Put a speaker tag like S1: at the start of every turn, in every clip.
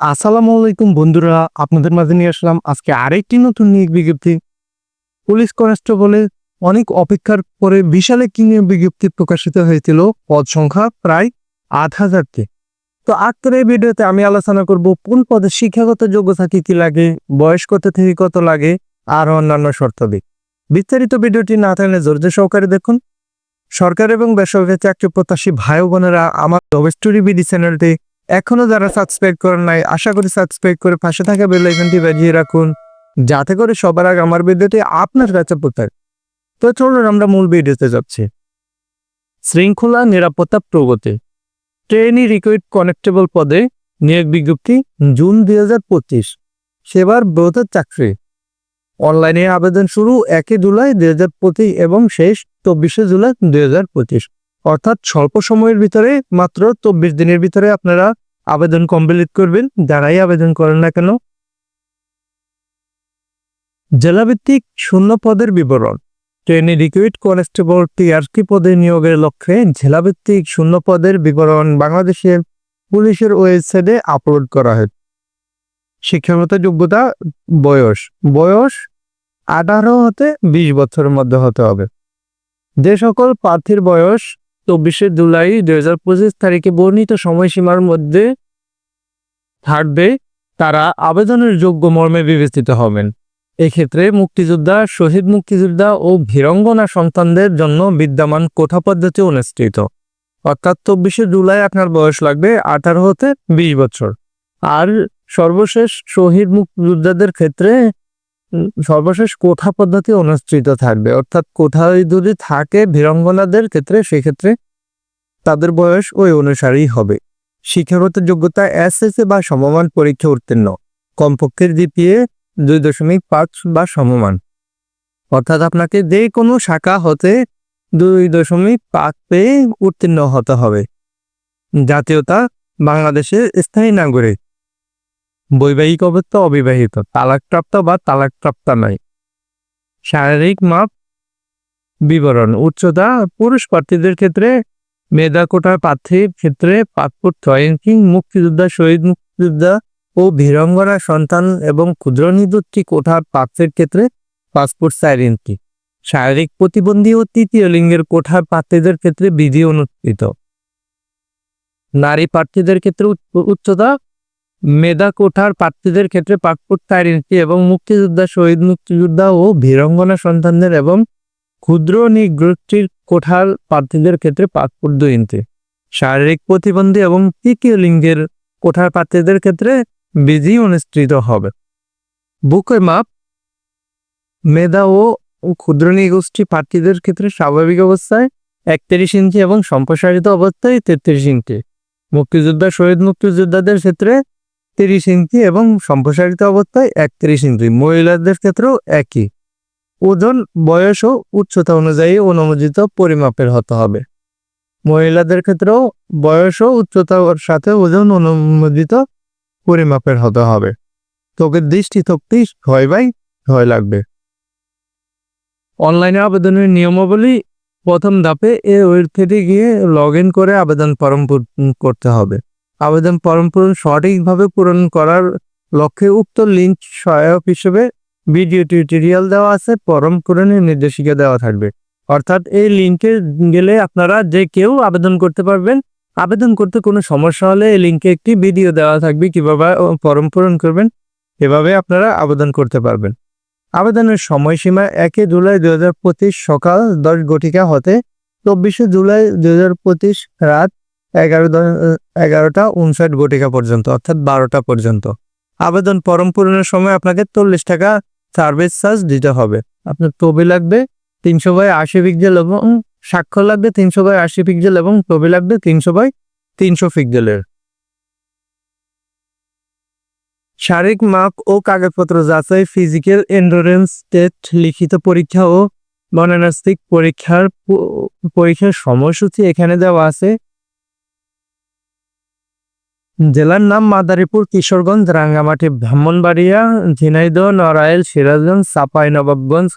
S1: আসসালামু আলাইকুম বন্ধুরা, আপনাদের মাঝে নিয়ে আসলাম আজকে আরেকটি নতুন নিয়োগ বিজ্ঞপ্তি। পুলিশ কনস্টেবলে অনেক অপেক্ষার পরে বিশাল একটি নিয়োগ বিজ্ঞপ্তি প্রকাশিত হয়েছিল। পদ সংখ্যা প্রায় ৮,০০০টি। তো আজকের এই ভিডিওতে আমি আলোচনা করব কোন পদে শিক্ষাগত যোগ্যতা কি লাগে, বয়স কত থেকে কত লাগে আর অন্যান্য শর্তাদি। বিস্তারিত ভিডিওটি না থাকলে ধৈর্য সহকারে দেখুন। সরকার এবং বেসরকারি চাকরি প্রত্যাশী ভাই ও বোনেরা আমার জব স্টোরি বিডি চ্যানেলটি এখনো যারা সাবস্ক্রাইব করেন নাই, আশা করি সাবস্ক্রাইব করে পাশে থাকা বেল আইকনটি বাজিয়ে রাখুন, যাতে করে সবার আগে আমার ভিডিওটি আপনার কাছে পৌঁছায়। তো চলুন আমরা মূল ভিডিওতে যাচ্ছি। শৃঙ্খলা নিরাপত্তা প্রগতি ট্রেনি রিক্রুট কনস্টেবল পদে নিয়োগ বিজ্ঞপ্তি জুন 2025। সেবার ব্রতের চাকরি। অনলাইনে আবেদন শুরু 1 জুলাই 2025 এবং শেষ 24 জুলাই 2025। অর্থাৎ স্বল্প সময়ের ভিতরে মাত্র 24 দিনের ভিতরে আপনারা আবেদন কমপ্লিট করবেন, যারাই আবেদন করেন না কেন। জেলাভিত্তিক শূন্য পদের বিবরণ। ট্রেনি রিক্রুট কনস্টেবল টিআরসি পদে নিয়োগের লক্ষ্যে জেলাভিত্তিক শূন্য পদের বিবরণ বাংলাদেশের পুলিশের ওয়েবসাইটে আপলোড করা হয়। শিক্ষাগত যোগ্যতা, বয়স 18 হতে 20 বছরের মধ্যে হতে হবে। যে সকল প্রার্থীর বয়স 24 জুলাই 2025 তারিখে বর্ণিত সময়সীমার মধ্যে থাকবে, তারা আবেদনের যোগ্য মর্মে বিবেচিত হবেন। এক্ষেত্রে মুক্তিযোদ্ধা, শহীদ মুক্তিযোদ্ধা ও বীরাঙ্গনা সন্তানদের জন্য বিদ্যমান কোটা পদ্ধতি অনুষ্ঠিত। অর্থাৎ 24 জুলাই আপনার বয়স লাগবে 18 হতে 20 বছর। আর সর্বশেষ শহীদ মুক্তিযোদ্ধাদের ক্ষেত্রে সর্বশেষ কোঠা পদ্ধতি অনুষ্ঠিত থাকবে। অর্থাৎ কোথায় যদি থাকে বীরাঙ্গনাদের ক্ষেত্রে, সেক্ষেত্রে তাদের বয়স ওই অনুসারেই হবে। শিক্ষাগত যোগ্যতা এসএসসি বা সমমান পরীক্ষা উত্তীর্ণ, কমপক্ষে জিপিএ 2.5 বা সমমান। অর্থাৎ আপনাকে যে কোনো শাখা হতে 2.5 পেয়ে উত্তীর্ণ হতে হবে। জাতীয়তা বাংলাদেশের স্থায়ী নাগরিক। বৈবাহিক অবস্থা অবিবাহিত, তালাকপ্রাপ্ত বা তালাকপ্রাপ্তা নয়। শারীরিক মাপ বিবরণ। উচ্চতা পুরুষ প্রার্থীদের ক্ষেত্রে মেধা কোটার প্রার্থীর ক্ষেত্রে পাসপোর্ট 6 ইঞ্চি, মুক্তিযোদ্ধা, শহীদ মুক্তিযোদ্ধা ও বীরাঙ্গনা সন্তান এবং ক্ষুদ্র নিযুক্তি কোঠার প্রার্থীর ক্ষেত্রে পাসপোর্ট 4 ইঞ্চি। শারীরিক প্রতিবন্ধী ও তৃতীয় লিঙ্গের কোঠার প্রার্থীদের ক্ষেত্রে বিধি অনুষ্ঠিত। নারী প্রার্থীদের ক্ষেত্রে উচ্চতা মেধা কোঠার প্রার্থীদের ক্ষেত্রে পাসপোর্ট 4 ইঞ্চি এবং মুক্তিযোদ্ধা, শহীদ মুক্তিযোদ্ধা ও বীরাঙ্গনা সন্তানদের এবং ক্ষুদ্র নিগোষ্ঠীর কোঠার প্রার্থীদের ক্ষেত্রে পাসপোর্ট 2 ইঞ্চি। শারীরিক প্রতিবন্ধী এবং তৃতীয় লিঙ্গের কোঠার প্রার্থীদের ক্ষেত্রে বিধি অনুষ্ঠিত হবে। বুকের মাপ মেধা ও ক্ষুদ্র নিগোষ্ঠী প্রার্থীদের ক্ষেত্রে স্বাভাবিক অবস্থায় 31 ইঞ্চি এবং সম্প্রসারিত অবস্থায় 33 ইঞ্চি। মুক্তিযোদ্ধা, শহীদ মুক্তিযোদ্ধাদের ক্ষেত্রে 30 ইঞ্চি এবং সম্প্রসারিত অবস্থায় 31 ইঞ্চি। মহিলাদের ক্ষেত্রেও একই। ওজন, বয়স ও উচ্চতা অনুযায়ী অনুমোদিত পরিমাপের হতে হবে। মহিলাদের ক্ষেত্রেও বয়স ও উচ্চতার সাথে ওজন অনুমোদিত পরিমাপের হতে হবে। চোখের দৃষ্টিশক্তি 6/6 লাগবে। অনলাইনে আবেদনের নিয়মাবলী। প্রথম ধাপে এই ওয়েবসাইটে গিয়ে লগ ইন করে আবেদন ফর্ম করতে হবে। আবেদন ফর্ম সঠিকভাবে পূরণ করার লক্ষ্যে উক্ত লিঙ্ক সহায়ক হিসেবে ভিডিও টিউটোরিয়াল দেওয়া আছে, ফর্ম পূরণের নির্দেশিকা দেওয়া থাকবে। অর্থাৎ এই লিঙ্কে গেলে আপনারা যে কেউ আবেদন করতে পারবেন। আবেদন করতে কোনো সমস্যা হলে এই লিঙ্কে একটি ভিডিও দেওয়া থাকবে, কিভাবে ফর্ম পূরণ করবেন, এভাবে আপনারা আবেদন করতে পারবেন। আবেদনের সময়সীমা 1 জুলাই 2025 সকাল 10 ঘটিকা হতে 24 জুলাই 2025 রাত 11টা 59 ঘটিকা পর্যন্ত, অর্থাৎ 12টা পর্যন্ত। আবেদন ফর্ম পূরণের সময় আপনাকে 40 টাকা সার্ভিস চার্জ দিতে হবে। আপনার ছবি লাগবে 300/80 পিক্সেল এবং স্বাক্ষর লাগবে 300/80 পিক্সেল এবং ছবি লাগবে 300/300 পিক্সেলের। শারীরিক মাপ ও কাগজপত্র যাচাই। ফিজিক্যাল এন্ডুরেন্স টেস্ট, লিখিত পরীক্ষা ও মনস্তাত্ত্বিক পরীক্ষার সময়সূচি এখানে দেওয়া আছে। জেলার নাম মাদারীপুর, কিশোরগঞ্জ, রাঙ্গামাটি, ব্রাহ্মণবাড়িয়া, ঝিনাইদহ, নড়াইল, সিরাজগঞ্জ, চাঁপাইনবাবগঞ্জ,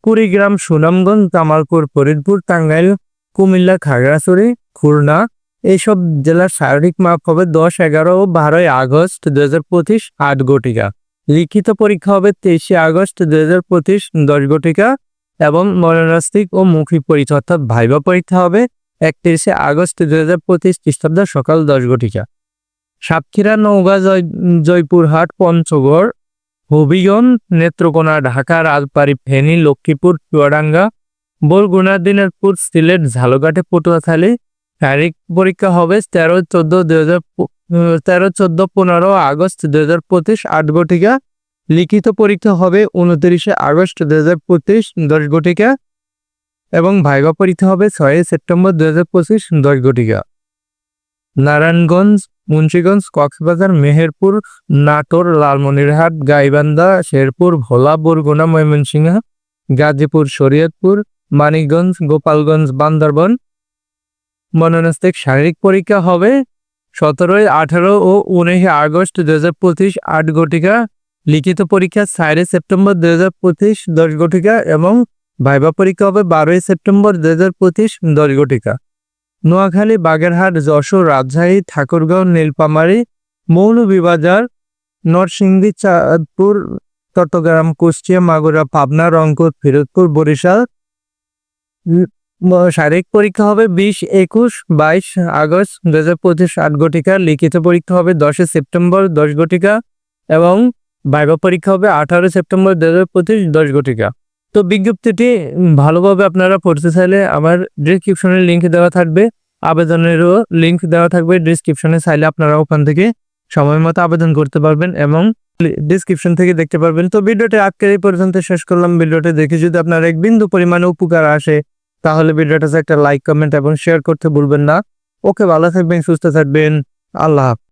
S1: কুড়িগ্রাম, সুনামগঞ্জ, জামালপুর, ফরিদপুর, টাঙ্গাইল, কুমিল্লা, খাগড়াছড়ি, খুলনা, এইসব জেলার শারীরিক মাপ হবে 10, 11 ও 12 আগস্ট 2025 8 ঘটিকা। লিখিত পরীক্ষা হবে 23 আগস্ট 2025 10 ঘটিকা এবং মরণাস্তিক ও মৌখিক পরীক্ষা অর্থাৎ ভাইবা পরীক্ষা হবে 31 আগস্ট 2025 খ্রিস্টাব্দ সকাল 10 ঘটিকা। সাতক্ষীরা, নওগাঁ, জয়পুরহাট, পঞ্চগড়, হবিগঞ্জ, নেত্রকোনা, ঢাকা, রাজবাড়ী, ফেনী, লক্ষ্মীপুর, চুয়াডাঙ্গা, বরগুনা, দিনাজপুর, সিলেট, ঝালকাঠি, পটুয়াখালী। শারীরিক পরীক্ষা হবে 13-14-15 আগস্ট 2025 8 ঘটিকা। লিখিত পরীক্ষা হবে 29 আগস্ট 2025 10 ঘটিকা এবং ভাইবা পরীক্ষা হবে 6 সেপ্টেম্বর 2025 10 ঘটিকা। নারায়ণগঞ্জ, মুন্সিগঞ্জ, কক্সবাজার, মেহেরপুর, নাটোর, লালমনিরহাট, গাইবান্ধা, শেরপুর, ভোলা, বরগুনা, ময়মনসিংহ, গাজীপুর, শরীয়তপুর, মানিকগঞ্জ, গোপালগঞ্জ, বান্দরবান। মরণাস্তিক শারীরিক পরীক্ষা হবে 17, 18 ও 19 আগস্ট 2025 8 ঘটিকা। লিখিত পরীক্ষা 4 সেপ্টেম্বর 2025 10 ঘটিকা এবং ভাইবা পরীক্ষা হবে 12 সেপ্টেম্বর 2025 10 ঘটিকা। নোয়াখালী, বাগেরহাট, যশোর, রাজশাহী, ঠাকুরগাঁও, নীলফামারী, মৌলভীবাজার, নরসিংদী, চাঁদপুর, চট্টগ্রাম, কুষ্টিয়া, মাগুরা, পাবনা, রংপুর, ফিরোজপুর, বরিশাল। শারীরিক পরীক্ষা হবে 20, 21, 22 আগস্ট 2025 8 ঘটিকা। লিখিত পরীক্ষা হবে 10 সেপ্টেম্বর 10 ঘটিকা এবং ভাইবা পরীক্ষা হবে 18 সেপ্টেম্বর 2025 10 ঘটিকা। তো বিজ্ঞপ্তিটি ভালোভাবে আপনারা পড়তে চাইলে আমার ডেসক্রিপশনে লিঙ্ক দেওয়া থাকবে, আবেদনেরও লিঙ্ক দেওয়া থাকবে ডেসক্রিপশনে, চাইলে আপনারা ওখান থেকে সময় মতো আবেদন করতে পারবেন এবং ডেসক্রিপশন থেকে দেখতে পারবেন। তো ভিডিওটি আজকের এই পর্যন্ত শেষ করলাম। ভিডিওটি দেখে যদি আপনার এক বিন্দু পরিমাণে উপকার আসে তাহলে ভিডিওটাতে একটা লাইক, কমেন্ট এবং শেয়ার করতে ভুলবেন না। ওকে, ভালো থাকবেন, সুস্থ থাকবেন, আল্লাহ হাফেজ।